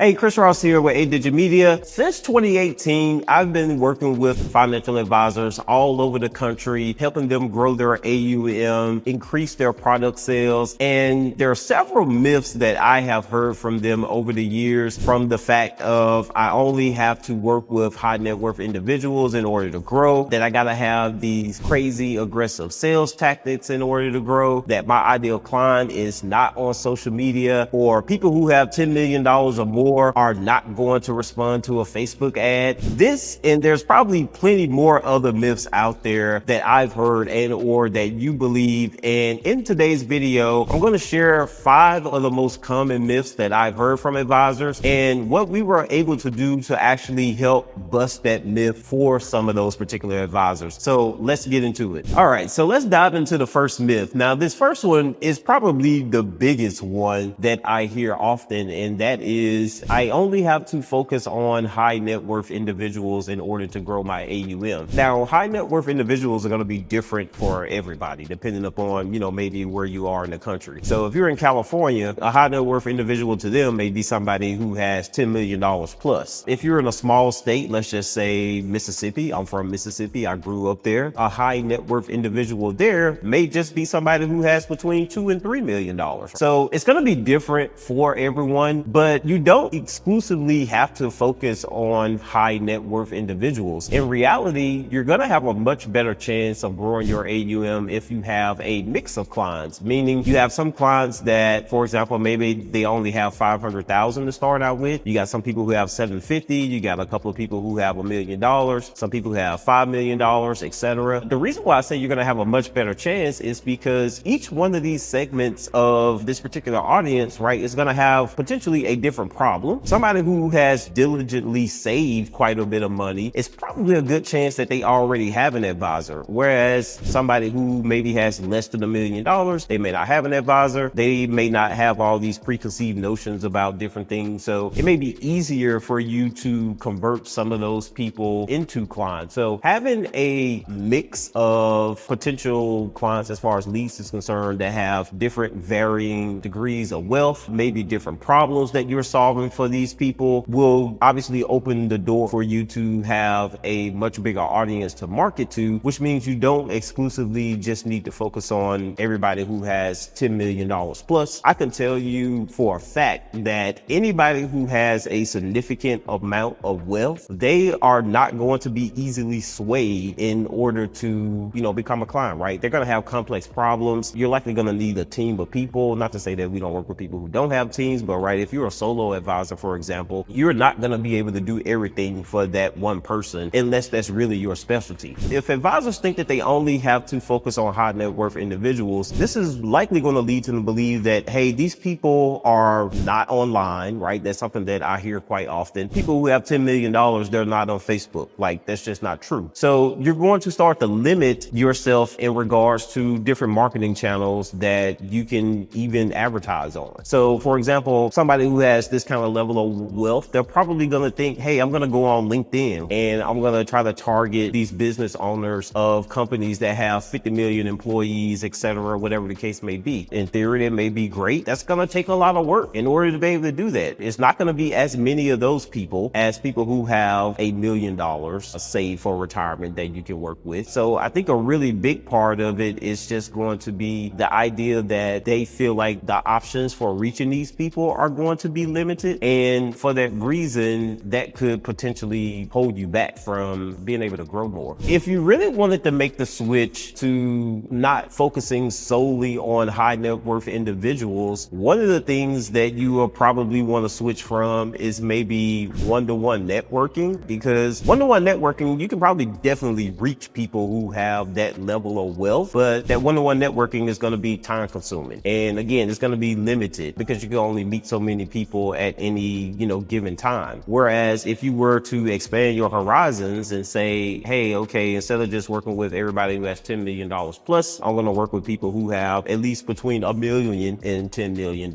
Hey, Chris Ross here with A Digit Media. Since 2018, I've been working with financial advisors all over the country, helping them grow their AUM, increase their product sales. And there are several myths that I have heard from them over the years, from the fact of I only have to work with high net worth individuals in order to grow, that I gotta have these crazy aggressive sales tactics in order to grow, that my ideal client is not on social media, or people who have $10 million or more are not going to respond to a Facebook ad. This, and there's probably plenty more other myths out there that I've heard and or that you believe. And in today's video, I'm going to share 5 of the most common myths that I've heard from advisors and what we were able to do to actually help bust that myth for some of those particular advisors. So let's get into it. All right, so let's dive into the first myth. Now, this first one is probably the biggest one that I hear often, and that is I only have to focus on high net worth individuals in order to grow my AUM. Now, high net worth individuals are going to be different for everybody, depending upon, maybe where you are in the country. So if you're in California, a high net worth individual to them may be somebody who has $10 million plus. If you're in a small state, let's just say Mississippi, I'm from Mississippi, I grew up there, a high net worth individual there may just be somebody who has between $2 and $3 million. So it's going to be different for everyone, but you don't exclusively have to focus on high net worth individuals. In reality, you're going to have a much better chance of growing your AUM if you have a mix of clients, meaning you have some clients that, for example, maybe they only have 500,000 to start out with. You got some people who have 750. You got a couple of people who have $1 million, some people who have $5 million, etc. The reason why I say you're going to have a much better chance is because each one of these segments of this particular audience, right, is going to have potentially a different problem. Somebody who has diligently saved quite a bit of money, it's probably a good chance that they already have an advisor. Whereas somebody who maybe has less than $1 million, they may not have an advisor. They may not have all these preconceived notions about different things. So it may be easier for you to convert some of those people into clients. So having a mix of potential clients as far as leads is concerned that have different varying degrees of wealth, maybe different problems that you're solving for these people, will obviously open the door for you to have a much bigger audience to market to, which means you don't exclusively just need to focus on everybody who has $10 million plus. I can tell you for a fact that anybody who has a significant amount of wealth, they are not going to be easily swayed in order to, become a client, right? They're going to have complex problems. You're likely going to need a team of people. Not to say that we don't work with people who don't have teams, but right, if you're a solo advisor, for example, you're not going to be able to do everything for that one person unless that's really your specialty. If advisors think that they only have to focus on high net worth individuals, this is likely going to lead to them to believe that, hey, these people are not online, right? That's something that I hear quite often. People who have $10 million, they're not on Facebook. Like, that's just not true. So you're going to start to limit yourself in regards to different marketing channels that you can even advertise on. So for example, somebody who has this kind of level of wealth, they're probably going to think, hey, I'm going to go on LinkedIn and I'm going to try to target these business owners of companies that have 50 million employees, etc., whatever the case may be. In theory, it may be great. That's going to take a lot of work in order to be able to do that. It's not going to be as many of those people as people who have $1 million saved for retirement that you can work with. So I think a really big part of it is just going to be the idea that they feel like the options for reaching these people are going to be limited. And for that reason, that could potentially hold you back from being able to grow more. If you really wanted to make the switch to not focusing solely on high net worth individuals, one of the things that you will probably want to switch from is maybe one-to-one networking, because one-to-one networking, you can probably definitely reach people who have that level of wealth, but that one-to-one networking is going to be time consuming. And again, it's going to be limited because you can only meet so many people at any, given time. Whereas if you were to expand your horizons and say, hey, okay, instead of just working with everybody who has $10 million plus, I'm going to work with people who have at least between $1 million and $10 million.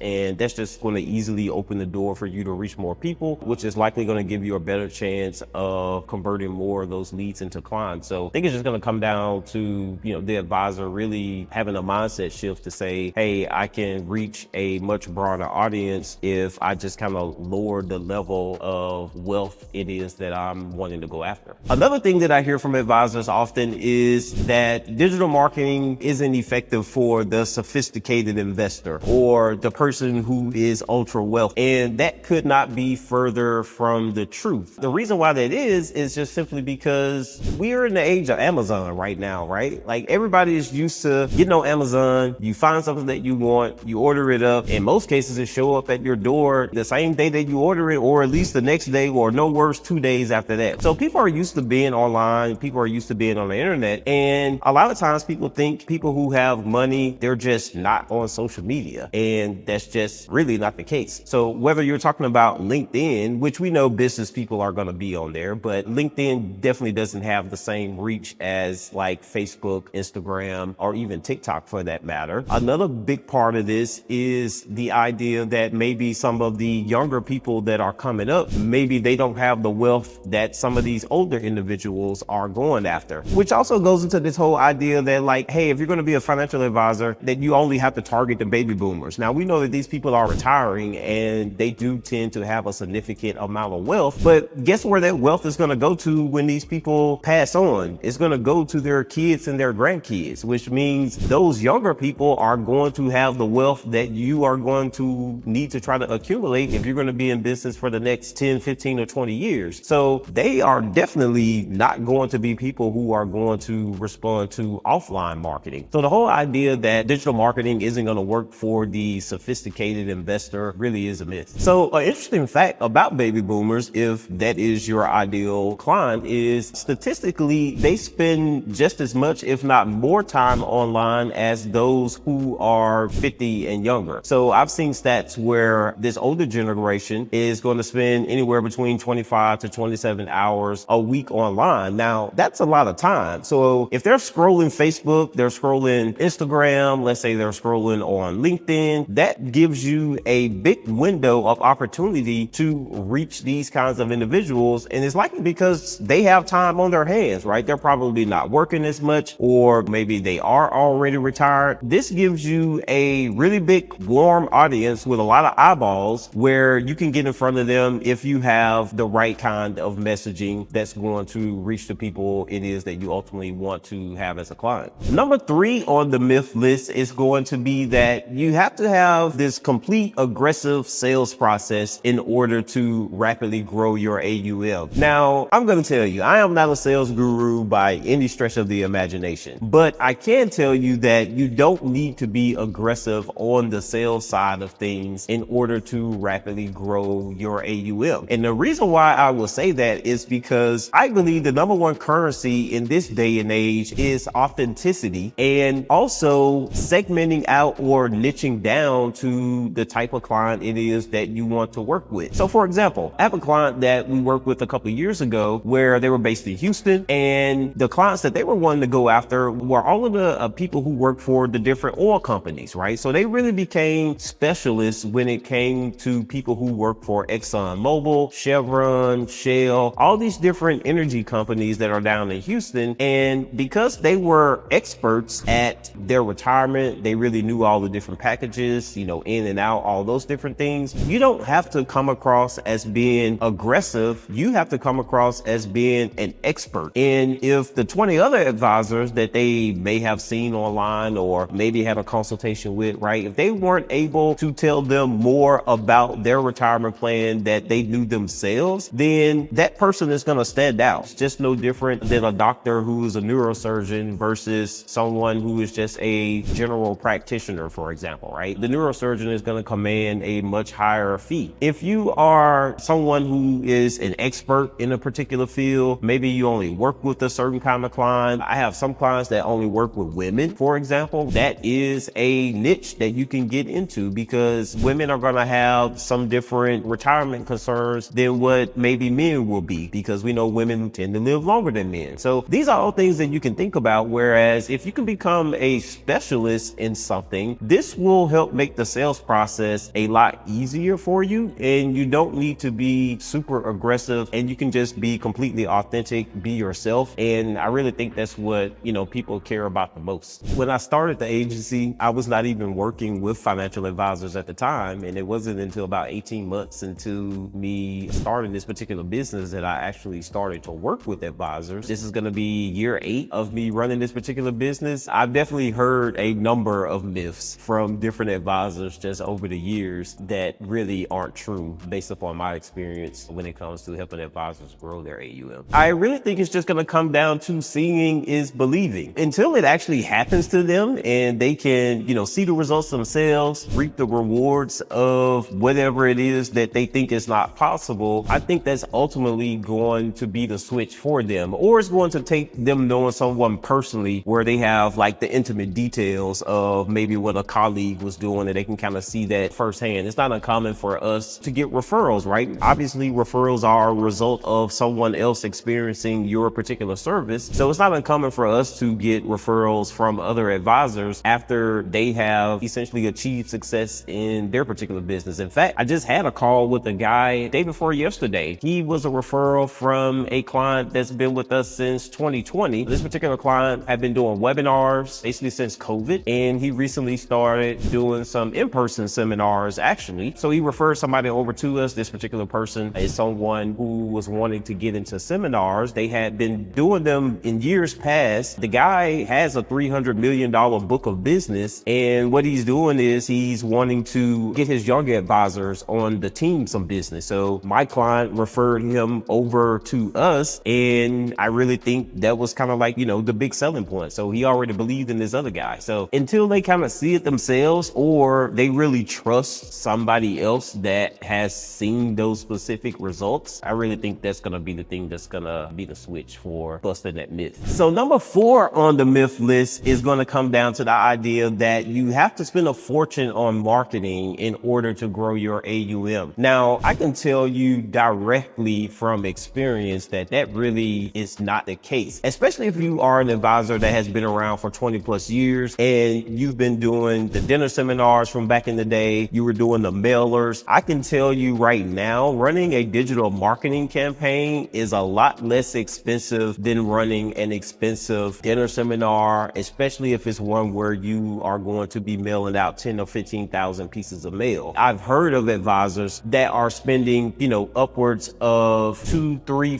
And that's just going to easily open the door for you to reach more people, which is likely going to give you a better chance of converting more of those leads into clients. So I think it's just going to come down to, the advisor really having a mindset shift to say, hey, I can reach a much broader audience if I just kind of lowered the level of wealth it is that I'm wanting to go after. Another thing that I hear from advisors often is that digital marketing isn't effective for the sophisticated investor or the person who is ultra wealthy. And that could not be further from the truth. The reason why that is just simply because we are in the age of Amazon right now, right? Like everybody is used to getting on Amazon, you find something that you want, you order it up. In most cases, it show up at your door the same day that you order it, or at least the next day, or no worse, 2 days after that. So people are used to being online, people are used to being on the internet. And a lot of times people think people who have money, they're just not on social media. And that's just really not the case. So whether you're talking about LinkedIn, which we know business people are going to be on there, but LinkedIn definitely doesn't have the same reach as like Facebook, Instagram, or even TikTok for that matter. Another big part of this is the idea that maybe some of the younger people that are coming up, maybe they don't have the wealth that some of these older individuals are going after, which also goes into this whole idea that like, hey, if you're going to be a financial advisor, that you only have to target the baby boomers. Now we know that these people are retiring and they do tend to have a significant amount of wealth, but guess where that wealth is going to go to when these people pass on? It's going to go to their kids and their grandkids, which means those younger people are going to have the wealth that you are going to need to try to accumulate if you're going to be in business for the next 10, 15, or 20 years. So they are definitely not going to be people who are going to respond to offline marketing. So the whole idea that digital marketing isn't going to work for the sophisticated investor really is a myth. So an interesting fact about baby boomers, if that is your ideal client, is statistically they spend just as much, if not more time online as those who are 50 and younger. So I've seen stats where this older generation is going to spend anywhere between 25 to 27 hours a week online. Now that's a lot of time. So if they're scrolling Facebook, they're scrolling Instagram, let's say they're scrolling on LinkedIn, that gives you a big window of opportunity to reach these kinds of individuals. And it's likely because they have time on their hands, right? They're probably not working as much, or maybe they are already retired. This gives you a really big warm audience with a lot of eyeballs where you can get in front of them if you have the right kind of messaging that's going to reach the people it is that you ultimately want to have as a client. Number 3 on the myth list is going to be that you have to have this complete aggressive sales process in order to rapidly grow your AUM. Now, I'm going to tell you, I am not a sales guru by any stretch of the imagination, but I can tell you that you don't need to be aggressive on the sales side of things in order to rapidly grow your AUM. And the reason why I will say that is because I believe the number one currency in this day and age is authenticity, and also segmenting out or niching down to the type of client it is that you want to work with. So for example, I have a client that we worked with a couple of years ago where they were based in Houston, and the clients that they were wanting to go after were all of the people who work for the different oil companies, right? So they really became specialists when it came to people who work for Exxon Mobil, Chevron, Shell, all these different energy companies that are down in Houston. And because they were experts at their retirement, they really knew all the different packages, you know, in and out, all those different things. You don't have to come across as being aggressive. You have to come across as being an expert. And if the 20 other advisors that they may have seen online or maybe had a consultation with, right, if they weren't able to tell them more about their retirement plan that they knew themselves, then that person is going to stand out. It's just no different than a doctor who's a neurosurgeon versus someone who is just a general practitioner, for example, right? The neurosurgeon is going to command a much higher fee. If you are someone who is an expert in a particular field, maybe you only work with a certain kind of client. I have some clients that only work with women, for example. That is a niche that you can get into because women are going to have some different retirement concerns than what maybe men will be, because we know women tend to live longer than men. So these are all things that you can think about. Whereas if you can become a specialist in something, this will help make the sales process a lot easier for you, and you don't need to be super aggressive, and you can just be completely authentic, be yourself. And I really think that's what, you know, people care about the most. When I started the agency, I was not even working with financial advisors at the time, and it wasn't wasn't until about 18 months into me starting this particular business that I actually started to work with advisors. This is going to be year 8 of me running this particular business. I've definitely heard a number of myths from different advisors just over the years that really aren't true based upon my experience when it comes to helping advisors grow their AUM. I really think it's just going to come down to seeing is believing. Until it actually happens to them and they can, see the results themselves, reap the rewards of whatever it is that they think is not possible, I think that's ultimately going to be the switch for them. Or it's going to take them knowing someone personally where they have like the intimate details of maybe what a colleague was doing and they can kind of see that firsthand. It's not uncommon for us to get referrals, right? Obviously, referrals are a result of someone else experiencing your particular service. So it's not uncommon for us to get referrals from other advisors after they have essentially achieved success in their particular business. In fact, I just had a call with a guy day before yesterday. He was a referral from a client that's been with us since 2020. This particular client had been doing webinars basically since COVID, and he recently started doing some in-person seminars actually. So he referred somebody over to us. This particular person is someone who was wanting to get into seminars. They had been doing them in years past. The guy has a $300 million book of business, and what he's doing is he's wanting to get his younger advisors on the team some business. So my client referred him over to us, and I really think that was kind of like, the big selling point. So he already believed in this other guy. So until they kind of see it themselves or they really trust somebody else that has seen those specific results, I really think that's going to be the thing that's going to be the switch for busting that myth. So number 4 on the myth list is going to come down to the idea that you have to spend a fortune on marketing in order to grow your AUM. Now, I can tell you directly from experience that really is not the case, especially if you are an advisor that has been around for 20 plus years and you've been doing the dinner seminars from back in the day, you were doing the mailers. I can tell you right now, running a digital marketing campaign is a lot less expensive than running an expensive dinner seminar, especially if it's one where you are going to be mailing out 10 or 15,000 pieces of mail. I've heard of advisors that are spending, upwards of $200,000, $300,000,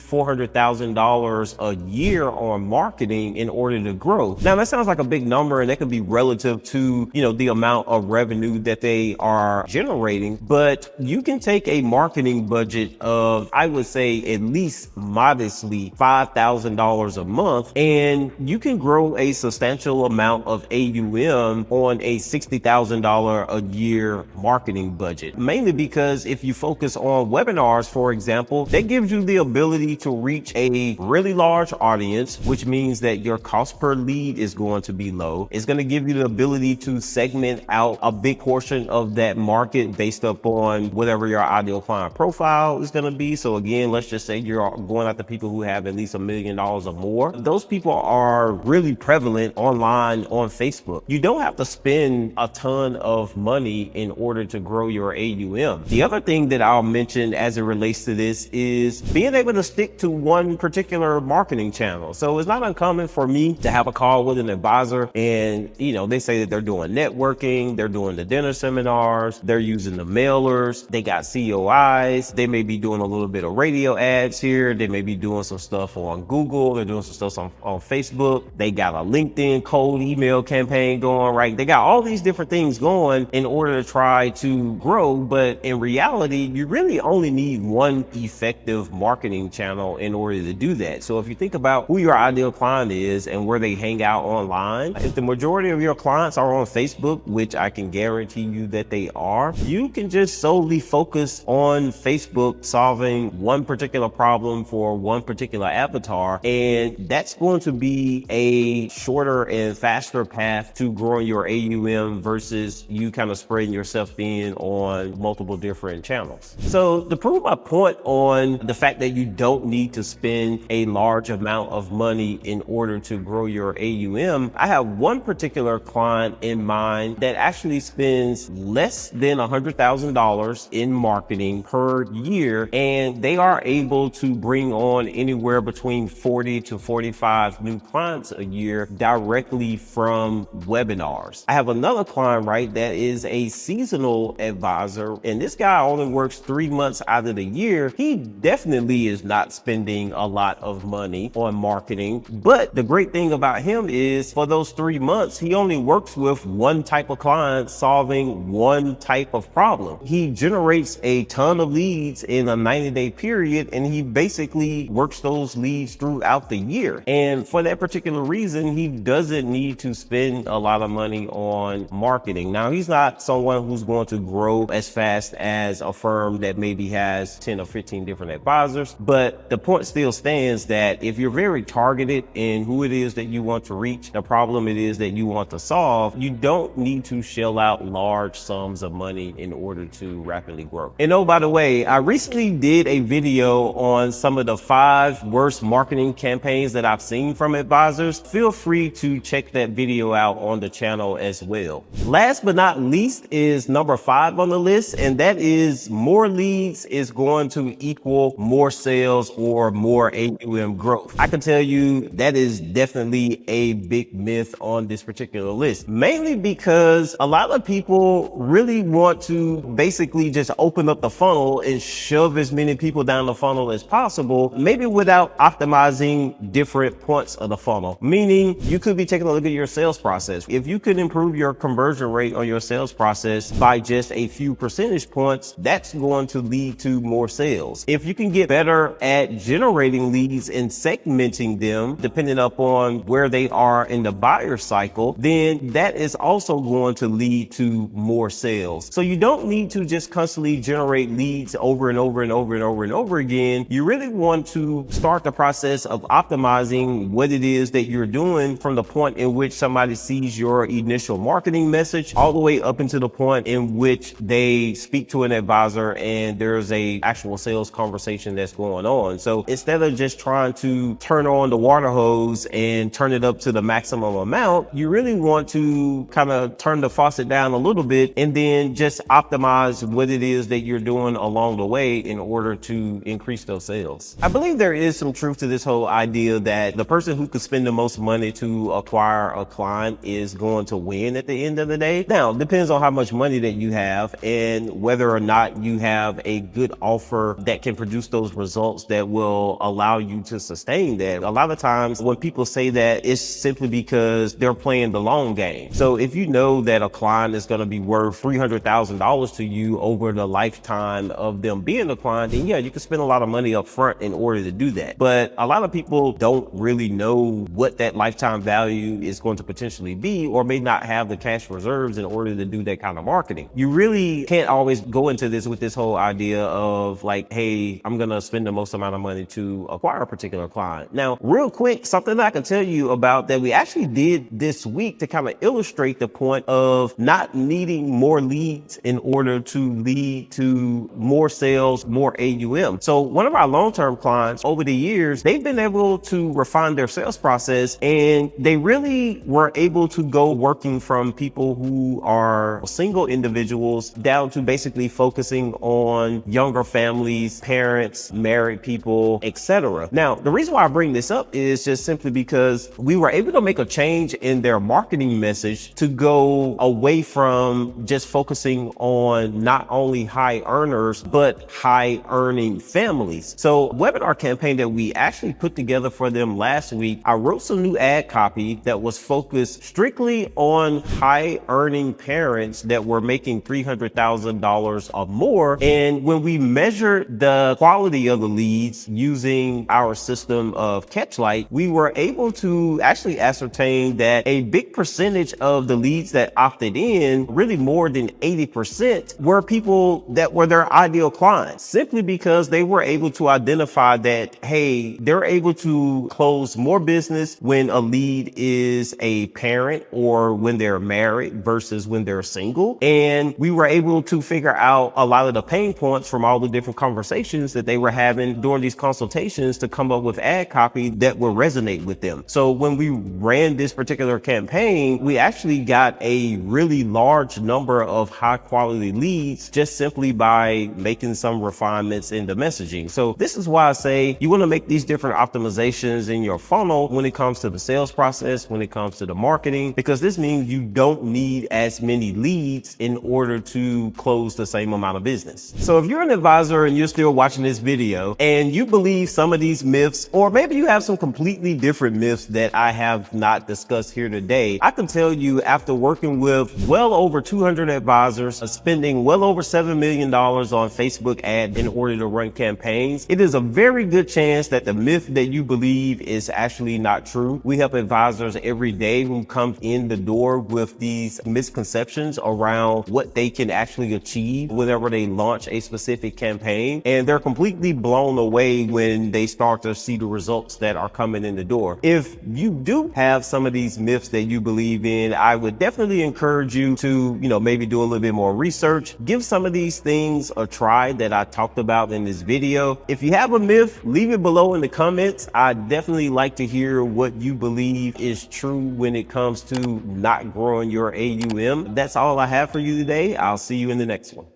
$400,000 a year on marketing in order to grow. Now that sounds like a big number, and that could be relative to, the amount of revenue that they are generating, but you can take a marketing budget of, I would say at least modestly $5,000 a month, and you can grow a substantial amount of AUM on a $60,000 a year marketing budget. Mainly because if you focus on webinars, for example, that gives you the ability to reach a really large audience, which means that your cost per lead is going to be low. It's going to give you the ability to segment out a big portion of that market based upon whatever your ideal client profile is going to be. So again, let's just say you're going after people who have at least $1 million or more. Those people are really prevalent online on Facebook. You don't have to spend a ton of money in order to grow your AUM. The other thing that I'll mention as it relates to this is being able to stick to one particular marketing channel. So it's not uncommon for me to have a call with an advisor and, they say that they're doing networking, they're doing the dinner seminars, they're using the mailers, they got COIs, they may be doing a little bit of radio ads here, they may be doing some stuff on Google, they're doing some stuff on Facebook, they got a LinkedIn cold email campaign going, right? They got all these different things going in order to try to grow, but in reality, you really only need one effective marketing channel in order to do that. So if you think about who your ideal client is and where they hang out online, if the majority of your clients are on Facebook, which I can guarantee you that they are, you can just solely focus on Facebook solving one particular problem for one particular avatar, and that's going to be a shorter and faster path to growing your AUM versus you kind of spreading yourself thin on multiple different channels. So to prove my point on the fact that you don't need to spend a large amount of money in order to grow your AUM, I have one particular client in mind that actually spends less than $100,000 in marketing per year, and they are able to bring on anywhere between 40 to 45 new clients a year directly from webinars. I have another client, right, that is a seasonal advisor advisor, and this guy only works 3 months out of the year, he definitely is not spending a lot of money on marketing. But the great thing about him is for those 3 months, he only works with one type of client solving one type of problem. He generates a ton of leads in a 90-day period, and he basically works those leads throughout the year. And for that particular reason, he doesn't need to spend a lot of money on marketing. Now, he's not someone who's going to grow as fast as a firm that maybe has 10 or 15 different advisors, but the point still stands that if you're very targeted in who it is that you want to reach, the problem it is that you want to solve, you don't need to shell out large sums of money in order to rapidly grow. And oh, by the way, I recently did a video on some of the 5 worst marketing campaigns that I've seen from advisors. Feel free to check that video out on the channel as well. Last but not least is number 5 on the list, and that is more leads is going to equal more sales or more AUM growth. I can tell you that is definitely a big myth on this particular list, mainly because a lot of people really want to basically just open up the funnel and shove as many people down the funnel as possible, maybe without optimizing different points of the funnel. Meaning you could be taking a look at your sales process. If you could improve your conversion rate on your sales process by just a few percentage points, that's going to lead to more sales. If you can get better at generating leads and segmenting them depending upon where they are in the buyer cycle, then that is also going to lead to more sales. So you don't need to just constantly generate leads over and over and over and over and over again. You really want to start the process of optimizing what it is that you're doing from the point in which somebody sees your initial marketing message all the way up into the point in which they speak to an advisor and there's a actual sales conversation that's going on. So instead of just trying to turn on the water hose and turn it up to the maximum amount, you really want to kind of turn the faucet down a little bit and then just optimize what it is that you're doing along the way in order to increase those sales. I believe there is some truth to this whole idea that the person who could spend the most money to acquire a client is going to win at the end of the day. Now, it depends on how much money that you have and whether or not you have a good offer that can produce those results that will allow you to sustain that. A lot of times when people say that, it's simply because they're playing the long game. So if you know that a client is going to be worth $300,000 to you over the lifetime of them being a client, then yeah, you can spend a lot of money up front in order to do that. But a lot of people don't really know what that lifetime value is going to potentially be, or may not have the cash reserves in order to do that kind of marketing. You really can't always go into this with this whole idea of like, hey, I'm going to spend the most amount of money to acquire a particular client. Now, real quick, something that I can tell you about that we actually did this week to kind of illustrate the point of not needing more leads in order to lead to more sales, more AUM. So one of our long-term clients over the years, they've been able to refine their sales process, and they really were able to go working from people who are single individuals down to basically focusing on younger families, parents, married people, etc. Now, the reason why I bring this up is just simply because we were able to make a change in their marketing message to go away from just focusing on not only high earners, but high earning families. So webinar campaign that we actually put together for them last week, I wrote some new ad copy that was focused strictly on high earning parents that were making $300,000 or more. And when we measured the quality of the leads using our system of Catchlight, we were able to actually ascertain that a big percentage of the leads that opted in, really more than 80%, were people that were their ideal clients, simply because they were able to identify that, hey, they're able to close more business when a lead is a parent or when they're married versus when they're single. And we were able to figure out a lot of the pain points from all the different conversations that they were having during these consultations to come up with ad copy that would resonate with them. So when we ran this particular campaign, we actually got a really large number of high quality leads just simply by making some refinements in the messaging. So this is why I say you want to make these different optimizations in your funnel when it comes to the sales process, when it comes to the marketing, because this means you don't need as many leads in order to close the same amount of business. So if you're an advisor and you're still watching this video and you believe some of these myths, or maybe you have some completely different myths that I have not discussed here today, I can tell you after working with well over 200 advisors, spending well over $7 million on Facebook ads in order to run campaigns, it is a very good chance that the myth that you believe is actually not true. We help advisors every day who come in the door with these misconceptions around what they can actually achieve whenever they launch a specific campaign, and they're completely blown away when they start to see the results that are coming in the door. If you do have some of these myths that you believe in, I would definitely encourage you to, maybe do a little bit more research, give some of these things a try that I talked about in this video. If you have a myth, leave it below in the comments. I definitely like to hear what you believe is true when it comes to not growing your AUM. That's all I have for you today. I'll see you in the next one.